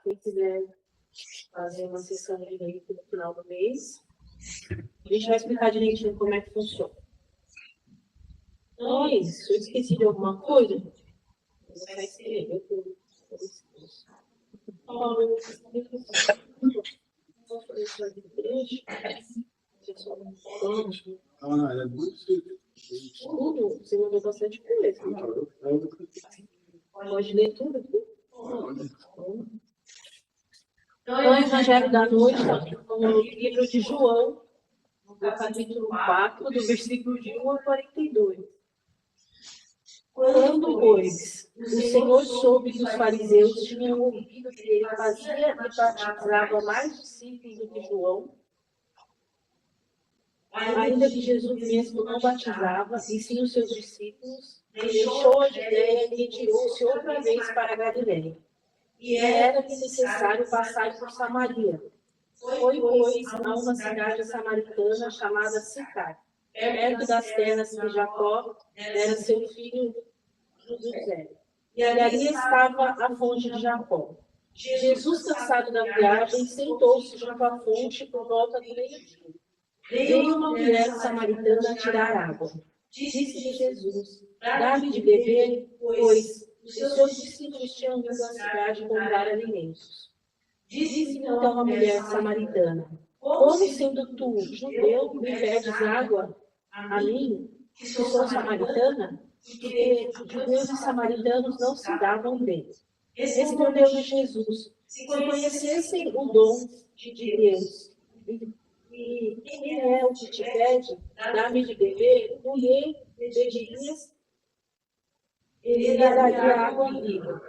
Quem quiser fazer uma sessão de leitura no final do mês, a gente vai explicar direitinho como é que funciona. Então é isso. Se eu esqueci de alguma coisa, eu vou escrever tudo. É muito simples. Tudo, você mandou bastante coisa. Pode ler tudo aqui? Então, o Evangelho da Noite está no livro de João, no capítulo 4, do versículo de 1 a 42. Quando, pois, o Senhor soube que os fariseus tinham ouvido que ele fazia e batizava mais discípulos do que João, ainda que Jesus mesmo não batizava, e sim os seus discípulos, deixou a Judéia e retirou-se outra vez para a Galiléia. E era necessário passar por Samaria. Foi, pois, a uma cidade samaritana chamada Sicar, perto das terras de Jacó, era seu filho José. E ali estava a fonte de Jacó. Jesus, cansado da viagem, sentou-se junto à fonte por volta do meio-dia. Veio uma mulher samaritana tirar água. Disse-lhe Jesus: dá-me de beber, pois os seus discípulos tinham vindo à cidade comprar alimentos. Disse então a mulher samaritana: como sendo tu, judeu, me pedes água a mim, que sou samaritana? Porque judeus e samaritanos não se davam bem. Respondeu-lhe Jesus: se conhecessem o dom de Deus, e quem é o que te pede, dá-me de beber, tu lhe pedirias, ele daria água viva.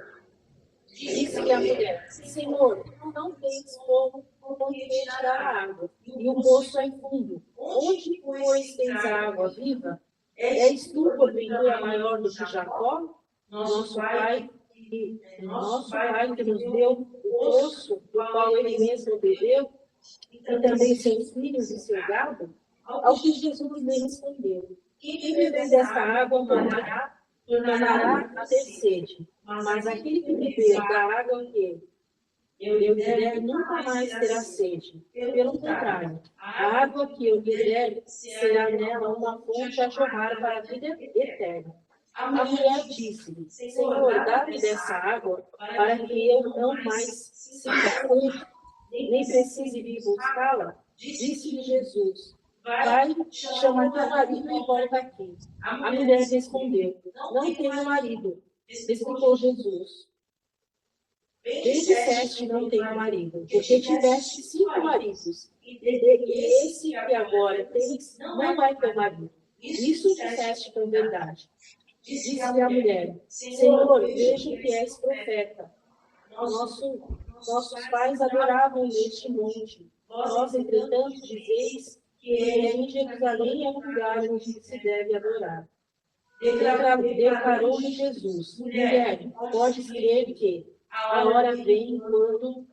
Disse-lhe a mulher: Senhor, tu não tens como me tirar a água, e o poço é fundo. Onde, pois, tens a água viva? És tu, porventura, maior do que Jacó, nosso pai que nos deu o poço, do qual ele mesmo bebeu, e também seus filhos e seu gado? Ao que Jesus lhe respondeu: quem beber desta água tornará a ter sede, mas aquele que beber da água que eu lhe der nunca mais terá sede. Pelo contrário, a água que eu lhe der será nela uma fonte a jorrar para a vida eterna. A mulher disse-lhe: Senhor, dá-me dessa água, para que eu não mais sinta sede, nem precise vir buscá-la. Disse-lhe Jesus: vai, chama teu marido e volta aqui. A mulher respondeu: não tenho marido. Explicou Jesus: bem disseste, não tenho marido, porque tiveste 5 maridos, e esse que agora tens não é teu marido. Isso disseste com verdade. Disse-lhe a mulher: Senhor, vejo que és profeta. Nossos pais adoravam neste monte. Vós, entretanto, dizeis que em Jerusalém é o lugar onde se deve adorar. Declarou-lhe Jesus: mulher, podes crer que a hora vem quando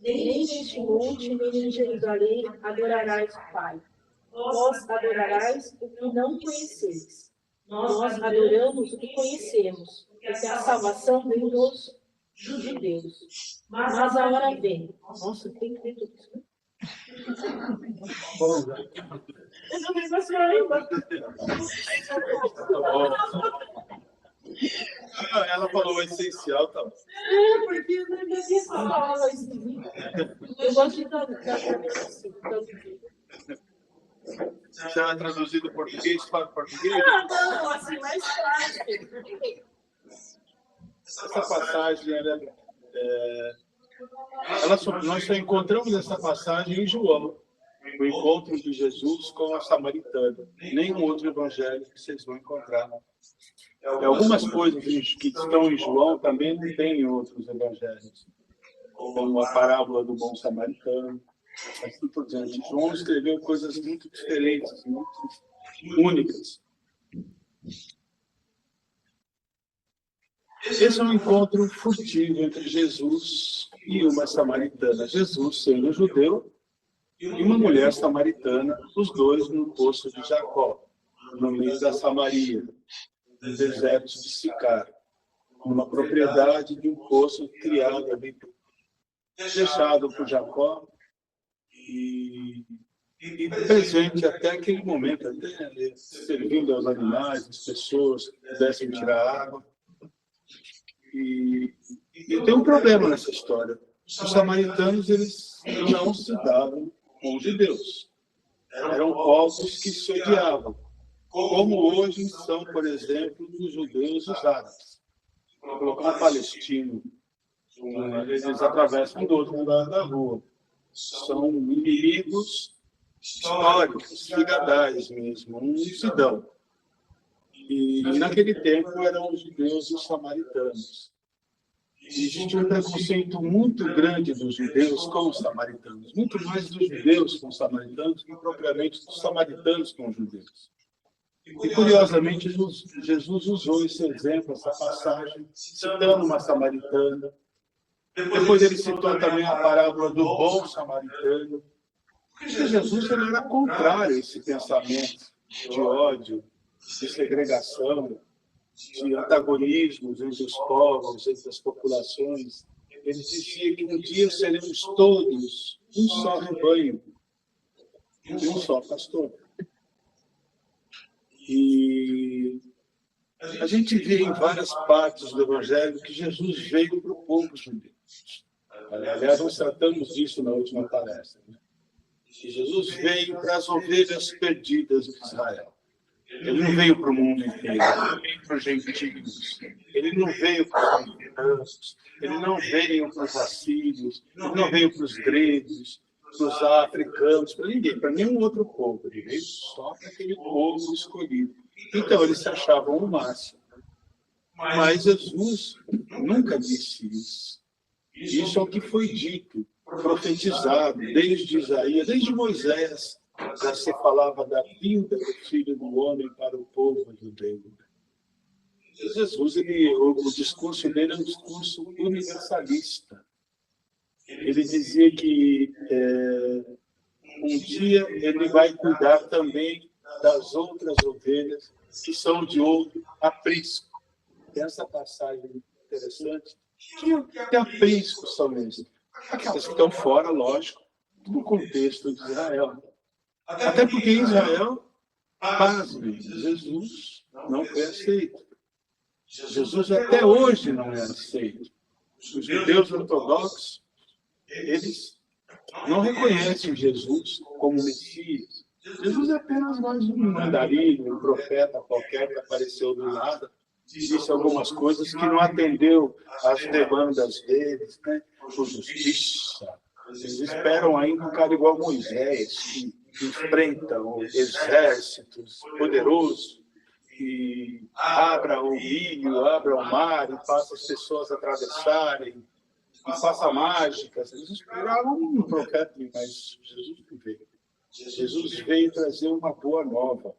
nem neste monte, nem em Jerusalém adorarás o Pai. Vós adorarás o que não conheceis. Nós adoramos o que conhecemos, porque a salvação vem dos judeus. Mas a hora vem. Nossa, tem que ver tudo isso. Eu não me gosto ainda. Ela falou o essencial, tá? É, porque eu não me fala isso. Eu gosto de traduzir assim. Já traduzido do português para o português? Não, assim, mais fácil. Essa passagem, nós só encontramos essa passagem em João, o encontro de Jesus com a samaritana. Nenhum outro evangelho que vocês vão encontrar. Algumas coisas que estão em João também não tem em outros evangelhos, como a parábola do bom samaritano. Assim por diante. João escreveu coisas muito diferentes, muito únicas. Esse é um encontro furtivo entre Jesus e uma samaritana. Jesus sendo judeu e uma mulher samaritana, os dois no poço de Jacó, no meio da Samaria, no deserto de Sicar, uma propriedade de um poço criado ali deixado por Jacó e presente até aquele momento, até servindo aos animais, às pessoas que pudessem tirar água. E tem um problema nessa história. Os samaritanos, eles não se davam com os judeus. Eram povos que se odiavam, como hoje são, por exemplo, os judeus e os árabes. Colocar um palestino, eles atravessam do outro lado da rua. São inimigos históricos, figadais mesmo, não se dão. E naquele tempo eram os judeus e os samaritanos. Existe um preconceito muito grande dos judeus com os samaritanos, muito mais dos judeus com os samaritanos que propriamente dos samaritanos com os judeus. E, curiosamente, Jesus usou esse exemplo, essa passagem, citando uma samaritana. Depois ele citou também a parábola do bom samaritano. Porque Jesus ele era contrário a esse pensamento de ódio, de segregação, de antagonismos entre os povos, entre as populações. Ele dizia que um dia seremos todos um só rebanho e um só pastor. E a gente vê em várias partes do Evangelho que Jesus veio para o povo judeu. Aliás, nós tratamos disso na última palestra. Que Jesus veio para as ovelhas perdidas de Israel. Ele não veio para o mundo inteiro, ele não veio para os gentios, ele não veio para os samaritanos, ele não veio para os assírios, ele não veio para os gregos, para os africanos, para ninguém, para nenhum outro povo. Ele veio só para aquele povo escolhido. Então, eles se achavam o máximo. Mas Jesus nunca disse isso. Isso é o que foi dito, profetizado, desde Isaías, desde Moisés. Já se falava da vinda do Filho do Homem para o povo judeu. Jesus, o discurso dele é um discurso universalista. Ele dizia que um dia ele vai cuidar também das outras ovelhas que são de outro aprisco. Essa passagem interessante. Que apriscos são esses? Aquelas que estão fora, lógico, do contexto de Israel. Até porque em Israel, pasme, Jesus não foi aceito. Jesus até hoje não é aceito. Os judeus ortodoxos, eles não reconhecem Jesus como Messias. Jesus é apenas mais um mandarim, um profeta qualquer que apareceu do nada, disse algumas coisas que não atendeu às demandas deles, né? Por justiça. Eles esperam ainda um cara igual Moisés, que enfrenta exércitos poderosos e abra o rio, abra o mar e faça as pessoas atravessarem, e faça mágicas. Eles esperavam um profeta, mas Jesus não veio. Jesus veio trazer uma boa nova,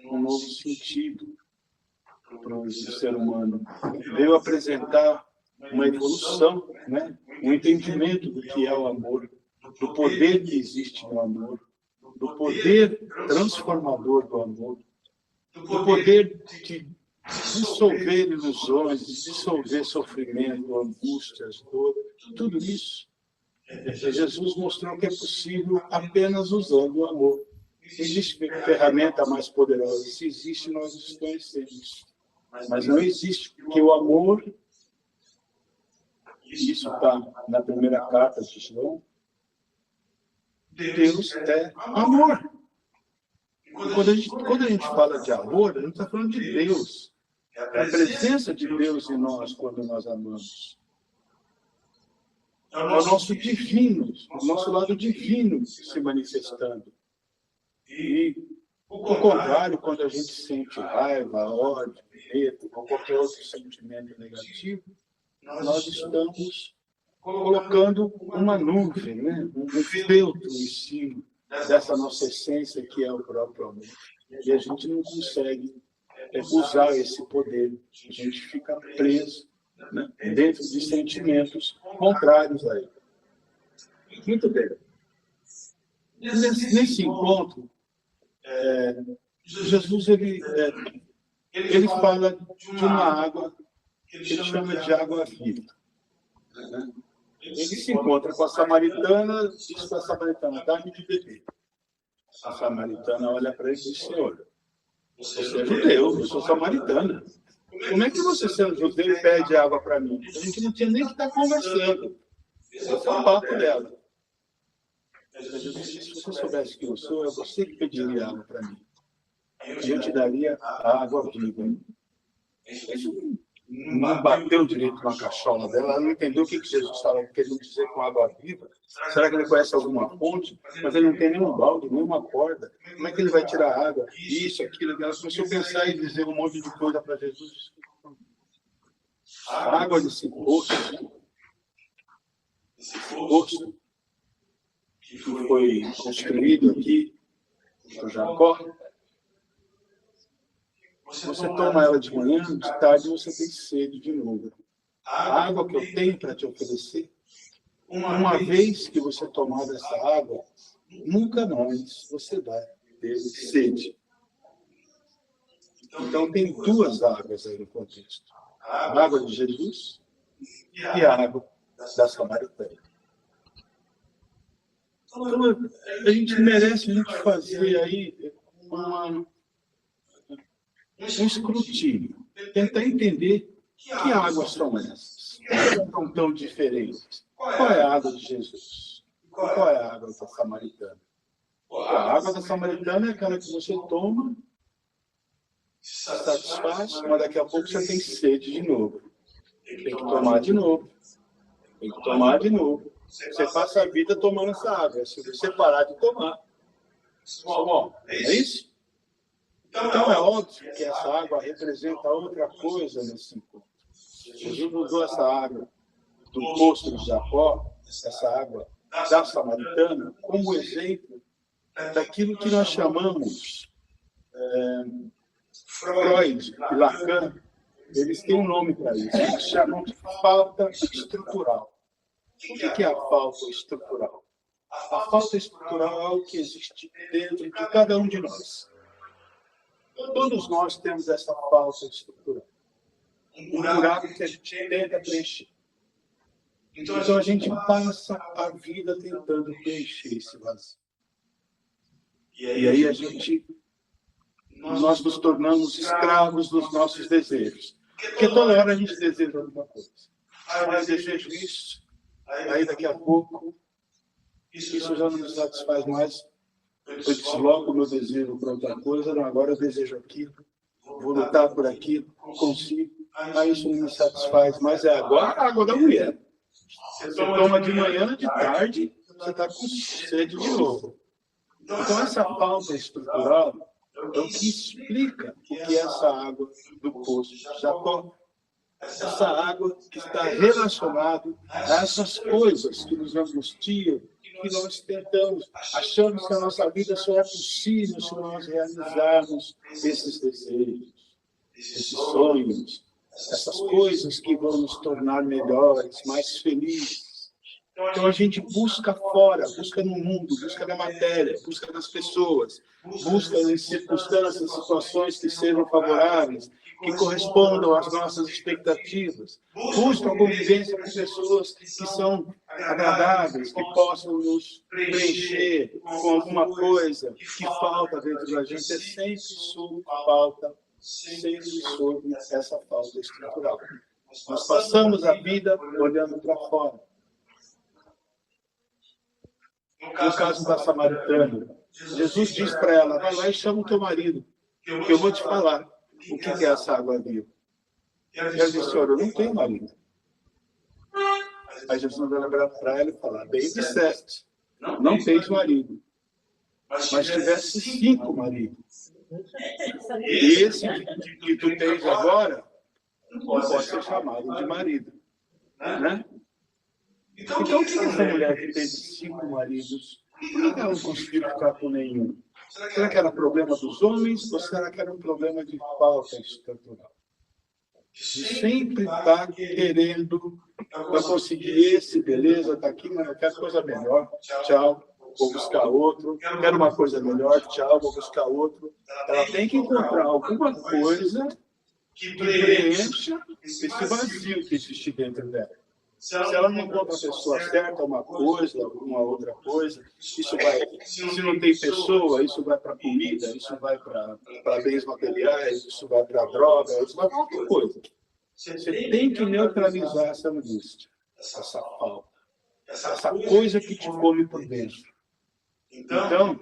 um novo sentido para o ser humano. Veio apresentar uma evolução, né? Um entendimento do que é o amor, do poder que existe no amor, do poder transformador do amor, do poder de dissolver ilusões, de dissolver sofrimento, angústias, dor, tudo isso. Jesus mostrou que é possível apenas usando o amor. Existe ferramenta mais poderosa. Se existe, nós desconhecemos. Mas não existe, porque o amor, isso está na primeira carta de João, Deus é amor. Quando a gente fala de amor, a gente está falando de Deus. É a presença de Deus em nós quando nós amamos. É o nosso divino, o nosso lado divino se manifestando. E, ao contrário, quando a gente sente raiva, ódio, medo, ou qualquer outro sentimento negativo, nós estamos colocando uma nuvem, né? Um feltro em cima dessa nossa essência que é o próprio amor. E a gente não consegue usar esse poder. A gente fica preso, né? Dentro de sentimentos contrários a ele. Muito bem. Nesse encontro, Jesus ele fala de uma água que ele chama de água viva. Né? Ele se encontra com a samaritana, diz para a samaritana, dá-me de beber. A samaritana olha para ele e diz, Senhor, você é judeu, eu sou samaritana. Como é que você, sendo judeu, pede água para mim? A gente não tinha nem que estar conversando. Esse é o papo dela. Mas Jesus disse, se você soubesse quem eu sou, é você que pediria água para mim. E eu te daria a água viva. Isso não bateu direito na cachola dela, ela não entendeu o que Jesus estava querendo dizer com água viva. Será que ele conhece alguma fonte? Mas ele não tem nenhum balde, nenhuma corda. Como é que ele vai tirar água? Isso, aquilo. Ela começou a pensar e dizer um monte de coisa para Jesus. A água desse poço, que foi construído aqui por Jacó, você toma ela de manhã, de tarde você tem sede de novo. A água que eu tenho para te oferecer, uma vez que você tomar dessa água, nunca mais você vai ter sede. Então tem duas águas aí no contexto. A água de Jesus e a água da Samaritana. Então a gente merece fazer aí um escrutínio, tentar entender que águas são essas, são tão diferentes. Qual é a água de Jesus? Qual é a água da Samaritana? A água da Samaritana é aquela que você toma, se satisfaz, mas daqui a pouco você tem sede de novo. Tem que tomar de novo. Tem que tomar de novo. Você passa a vida tomando essa água. Se você parar de tomar, bom, é isso? Então é óbvio que essa água representa outra coisa nesse encontro. Jesus usou essa água do poço de Jacó, essa água da Samaritana, como exemplo daquilo que nós chamamos Freud e Lacan. Eles têm um nome para isso. Eles chamam de falta estrutural. O que é a falta estrutural? A falta estrutural é algo que existe dentro de cada um de nós. Todos nós temos essa falta estrutural. Um buraco que a gente tenta preencher. Então a gente passa a vida tentando preencher esse vazio. E aí nós nos tornamos escravos dos nossos desejos. Porque toda hora a gente deseja alguma coisa. Eu desejo isso, aí daqui a pouco isso já não me satisfaz mais. Eu desloco o meu desejo para outra coisa, não, agora eu desejo aquilo, vou lutar por aquilo, consigo, aí isso não me satisfaz, mas é agora a água da mulher. Você toma de manhã, de tarde, você está com sede de novo. Então essa falta estrutural é o que explica o que é essa água do poço de Jacó. Essa água que está relacionada a essas coisas que nos angustiam, que nós tentamos, achamos que a nossa vida só é possível se nós realizarmos esses desejos, esses sonhos, essas coisas que vão nos tornar melhores, mais felizes. Então a gente busca fora, busca no mundo, busca na matéria, busca nas pessoas, busca em circunstâncias, situações que sejam favoráveis, que correspondam às nossas expectativas. Busca a convivência com pessoas que são agradáveis, que possam nos preencher com alguma coisa que falta dentro da gente. É sempre sobre essa falta estrutural. Nós passamos a vida olhando para fora. No caso da Samaritana, Jesus diz para ela, vai lá e chama o teu marido, que eu vou te falar o que é essa água viva. E ela disse, Senhor, eu não tenho marido. Aí Jesus vai para ela e fala, bem disseste, não tens marido, mas tivesse 5 maridos. E esse que tu tens agora não pode ser chamado de marido. Né? Então, o que essa mulher que teve 5 maridos, por que ela não conseguiu ficar com nenhum? Será que era problema dos homens ou será que era um problema de falta estrutural? Sempre está querendo, para conseguir esse, beleza, está aqui, mas eu quero coisa melhor, tchau, vou buscar outro. Quero uma coisa melhor, tchau, vou buscar outro. Ela tem que encontrar alguma coisa que preencha esse vazio que existe dentro dela. Se ela não encontra a pessoa certa, uma coisa, alguma outra coisa, isso vai. Se não tem pessoa, isso vai para comida, isso vai para bens materiais, isso vai para droga, isso vai para qualquer coisa. Você tem que neutralizar essa angústia, essa falta, essa coisa que te come por dentro. Então,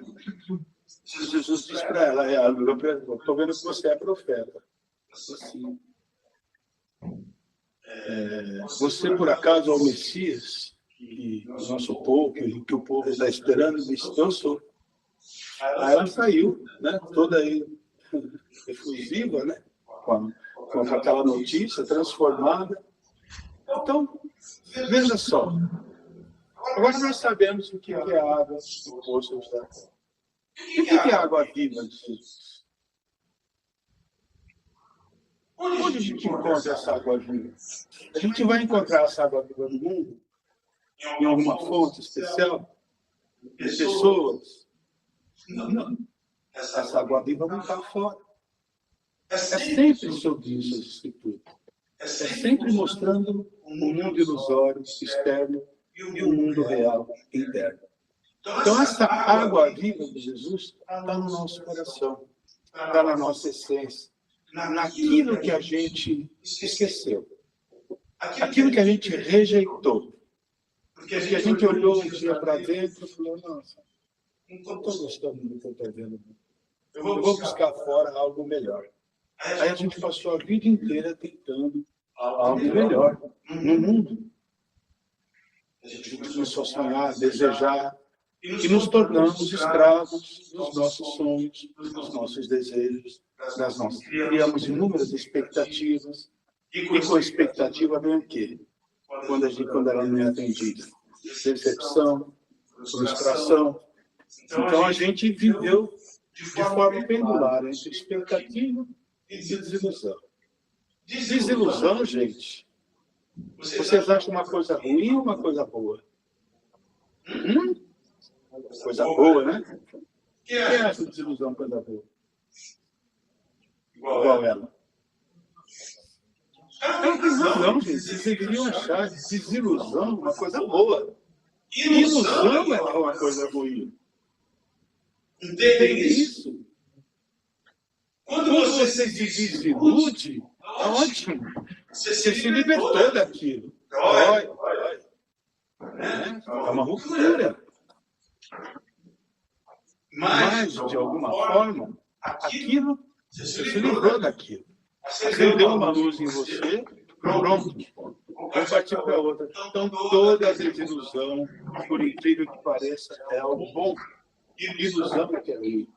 Jesus diz para ela, eu estou vendo que você é profeta. Assim, você, por acaso, é o Messias, que o nosso povo, que o povo está esperando? Ele disse, eu sou. Aí ela saiu, né, toda aí efusiva, né, com aquela notícia transformada. Então, veja só. Agora nós sabemos o que é a água do poço de Jacó. O que é a água viva de Jesus? Onde a gente encontra essa água viva? A gente vai encontrar essa água viva no mundo? Em alguma fonte especial? Em pessoas? Não. Essa água viva não está fora. É sempre sobre isso as Escrituras. É sempre mostrando o mundo ilusório, externo, e o mundo real, interno. Então, essa água viva de Jesus está no nosso coração, está na nossa essência, naquilo que a gente esqueceu, aquilo que a gente rejeitou, porque a gente olhou um dia para dentro e falou, nossa, não estou gostando do que eu estou vendo. Eu vou buscar fora algo melhor. Aí a gente passou a vida inteira tentando algo melhor no mundo. A gente começou a sonhar, desejar, e nos tornamos escravos dos nossos sonhos, dos nossos desejos, das nossas. Criamos inúmeras expectativas, e com a expectativa vem o quê? Quando ela não é atendida. Decepção, frustração. Então a gente viveu de forma pendular entre expectativa e desilusão. Desilusão, gente. Vocês acham uma coisa ruim ou uma coisa boa? Coisa boa, né? Quem acha desilusão coisa boa? Igual ela. Não, gente. Vocês deveriam achar desilusão uma coisa boa. Ilusão é uma coisa ruim. Entende isso? Quando você se desilude, ótimo. Você se libertou daquilo. É uma ruptura. Mas, de alguma forma, aquilo, você se livrou daquilo. Acendeu uma luz em você, pronto. Vamos partir para outra. Então, toda a desilusão, por incrível que pareça, é algo bom. Ilusão é que é ruim.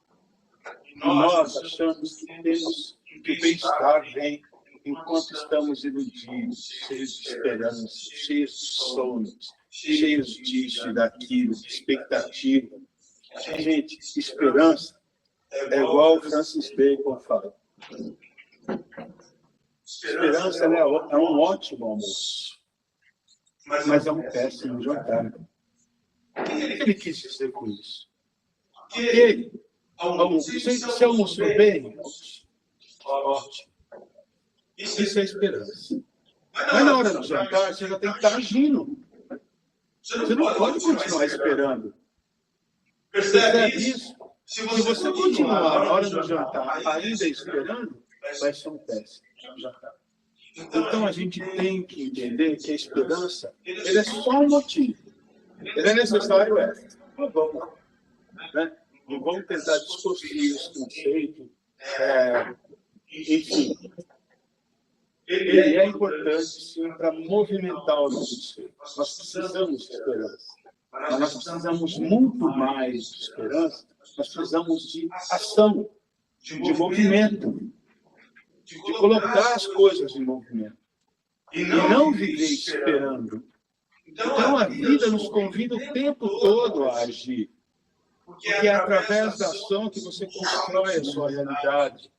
Nós achamos que temos que o bem-estar vem enquanto estamos iludidos, cheios de esperança, cheios de sonhos, cheios disso e daquilo, de expectativa. Gente, esperança é igual o Francis Bacon fala. Esperança é um ótimo almoço, mas é um péssimo jantar. O que ele quis dizer com isso? Que você almoçou bem? Ótimo. Isso é esperança. Mas na hora do jantar, você já tem que estar agindo. Você não pode continuar esperando. Percebe isso? Se você continuar na hora do jantar ainda esperando, vai ser um péssimo jantar. Então a gente tem que entender que a esperança ele é só um motivo. Ele é necessário, vamos lá. Né? Não vamos tentar discutir esse conceito. Enfim. Ele é importante, sim, para movimentar o nosso ser. Nós precisamos de esperança. Mas nós precisamos muito mais de esperança. Nós precisamos de ação, de movimento, de colocar as coisas em movimento. E não viver esperando. Então a vida nos convida o tempo todo a agir. Porque é através da ação que você constrói a sua realidade.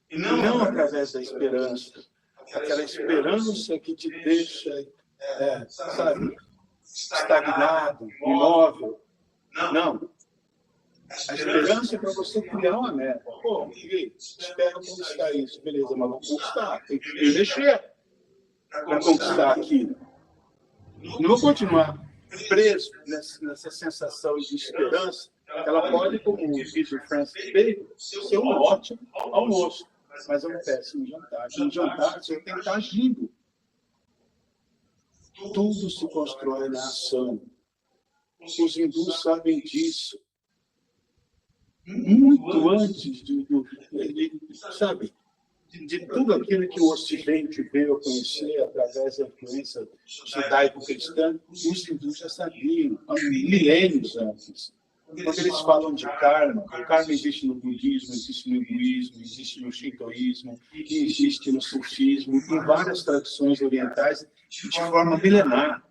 E não através da esperança. Aquela esperança que te deixa, sabe, estagnado, imóvel. Não. A esperança é para você criar uma meta. Pô, espero conquistar isso. Beleza, mas vou conquistar. Tem que mexer. para conquistar aquilo. Não vou continuar preso nessa sensação de esperança. Ela pode, como diz o Francis Bacon, ser um ótimo almoço, mas é um péssimo jantar. No jantar, você tem que estar agindo. Tudo se constrói na ação. Os hindus sabem disso. Muito antes de tudo aquilo que o Ocidente veio a conhecer através da influência judaico-cristã, os hindus já sabiam, há milênios antes. Quando eles falam de karma, o karma existe no budismo, existe no hinduísmo, existe no shintoísmo, existe no sufismo, em várias tradições orientais, de forma milenar.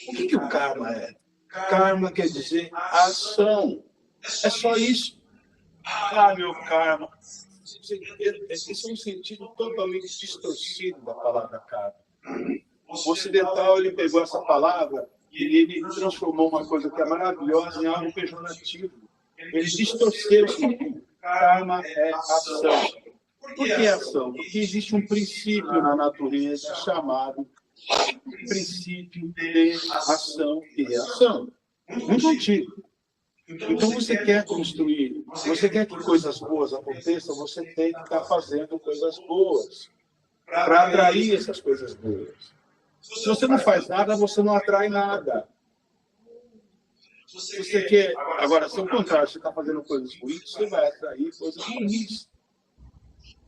O que o karma é? Karma quer dizer ação. É só isso. Meu karma. Esse é um sentido totalmente distorcido da palavra karma. O ocidental, ele pegou essa palavra e ele transformou uma coisa que é maravilhosa em algo pejorativo. Ele distorceu o sentido. Karma é ação. Por que ação? Porque existe um princípio na natureza chamado princípio de ação e reação. Muito antigo. Então, você quer construir, você quer que coisas boas aconteçam, você tem que estar fazendo coisas boas para atrair essas coisas boas. Se você não faz nada, você não atrai nada. Se você quer, agora, se ao contrário, você está fazendo coisas ruins, você vai atrair coisas ruins.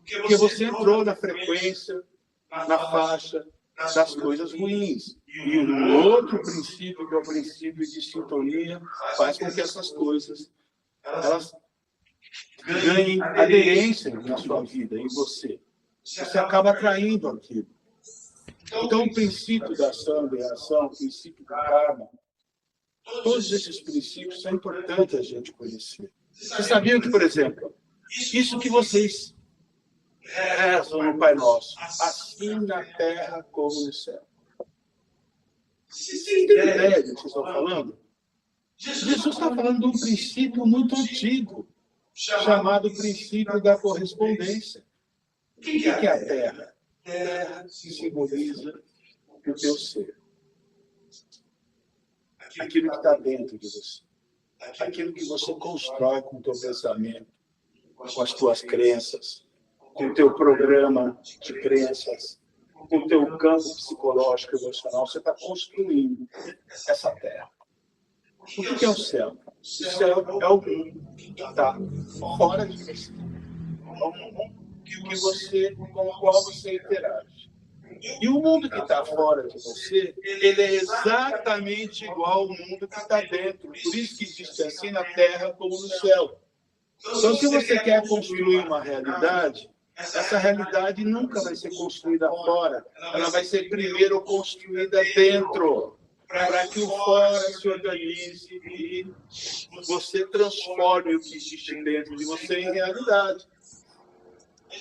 Porque você entrou na frequência, na faixa das coisas ruins. E um outro princípio, que é o princípio de sintonia, faz com que essas coisas elas ganhem aderência na sua vida, em você. Você acaba atraindo aquilo. Então, o princípio da ação, da reação, o princípio do karma, todos esses princípios são importantes a gente conhecer. Vocês sabiam que, por exemplo, isso que vocês rezam no Pai Nosso, assim na terra como no céu. Vocês têm ideia do que vocês estão falando? Jesus está falando de um princípio muito antigo, chamado princípio da correspondência. O que é a terra? A terra simboliza o teu ser. Aquilo que está dentro de você. Aquilo que você constrói com o teu pensamento, com as tuas crenças, com o teu programa de crenças, com o teu campo psicológico e emocional, você está construindo essa terra. O que é o céu? O céu é o mundo que está fora de você. É o mundo com o qual você interage. E o mundo que está fora de você, ele é exatamente igual ao mundo que está dentro. Por isso que existe assim na terra como no céu. Então, se você quer construir uma realidade, essa realidade nunca vai ser construída fora. Ela vai ser primeiro construída dentro, para que o fora se organize e você transforme o que existe dentro de você em realidade.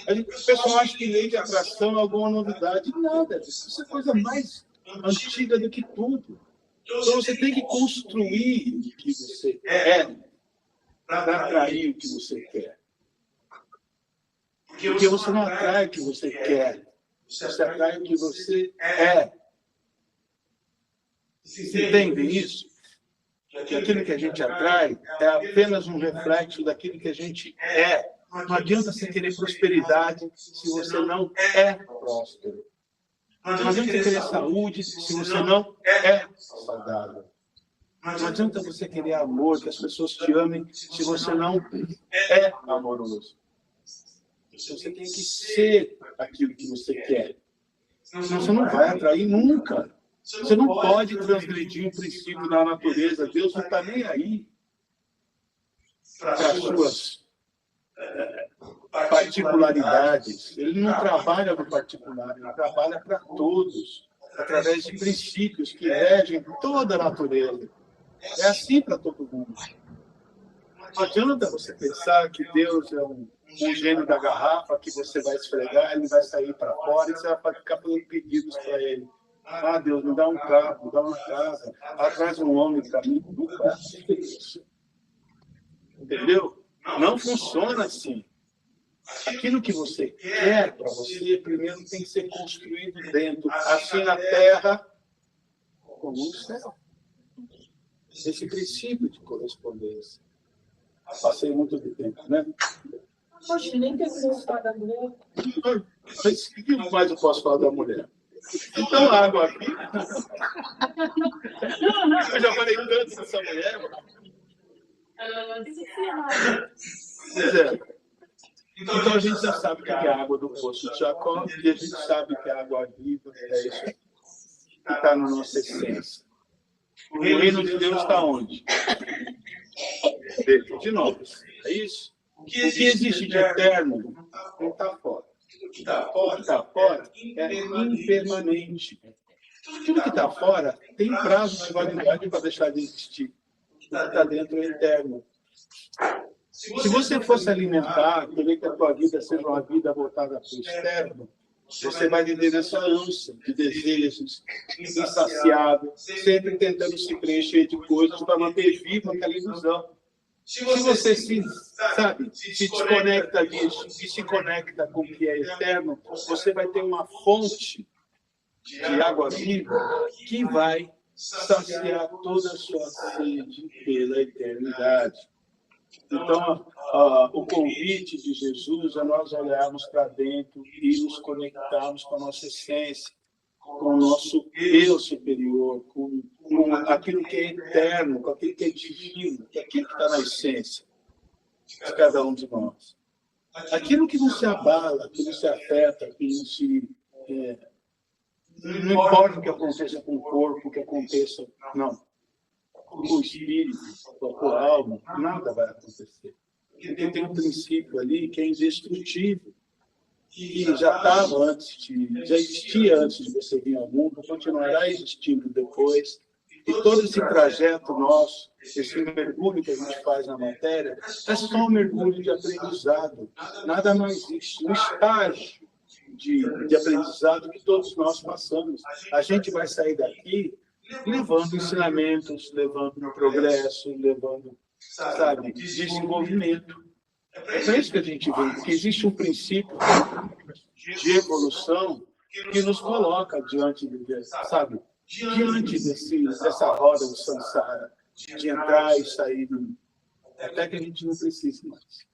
O pessoal acha que lei de atração é alguma novidade. Nada. Isso é coisa mais antiga do que tudo. Então, você tem que construir o que você é para atrair o que você quer. Porque você não atrai o que você quer. Você atrai o que você é. Vocês entendem isso? Que aquilo que a gente atrai é apenas um reflexo daquilo que a gente é. Não adianta você querer prosperidade se você não é próspero. Não adianta você querer saúde se você não é saudável. Não adianta você querer amor, que as pessoas te amem, se você não é amoroso. Então, você tem que ser aquilo que você quer. Senão você não vai atrair nunca. Você não pode transgredir um princípio da natureza. Deus não está nem aí para as suas particularidades. Ele não trabalha no particular, ele trabalha para todos, através de princípios que regem toda a natureza. É assim para todo mundo. Não adianta você pensar que Deus é um gênio da garrafa que você vai esfregar, ele vai sair para fora e você vai ficar fazendo pedidos para ele. Ah, Deus, me dá um carro, me dá uma casa, traz um homem para mim. Não faz isso. Entendeu? Não funciona assim. Aquilo que você quer para você, primeiro tem que ser construído dentro, assim na terra como no céu. Esse princípio de correspondência. Passei muito de tempo, né? Poxa, nem terminou de falar da mulher. Mas o que mais eu posso falar da mulher? Então, água aqui. Eu já falei tanto dessa mulher. Pois é. Então a gente já sabe que é a água do poço de Jacó, e a gente sabe que a água viva é isso que está na nossa essência. O reino de Deus está onde? Dentro de nós. É isso? O que existe de eterno não está fora. O que está fora é impermanente. Tudo que está fora tem prazo de validade para deixar de existir. O que está dentro é eterno. Se você fosse alimentar, querer que a tua vida seja uma vida voltada para o externo, você vai viver nessa ânsia de desejos, insaciável, sempre tentando se preencher de coisas para manter viva aquela ilusão. Se você se desconecta disso e se conecta com o que é eterno, você vai ter uma fonte de água viva que vai saciar toda a sua sede pela eternidade. Então, o convite de Jesus é nós olharmos para dentro e nos conectarmos com a nossa essência, com o nosso eu superior, com aquilo que é eterno, com aquilo que é divino, com aquilo que está na essência de cada um de nós. Aquilo que não se abala, que não se afeta, que não se... não importa o que aconteça com o corpo, o que aconteça... Não. Com o espírito, com a alma, nada vai acontecer. Porque tem um princípio ali que é indestrutível, que já estava já existia antes de você vir ao mundo, continuará existindo depois. E todo esse trajeto nosso, esse mergulho que a gente faz na matéria, é só um mergulho de aprendizado. Nada mais existe. Um estágio de aprendizado que todos nós passamos. A gente vai sair daqui levando ensinamentos, levando progresso, levando, desenvolvimento. É para isso que a gente vê, porque existe um princípio de evolução que nos coloca diante dessa roda do samsara, de entrar e sair, até que a gente não precise mais.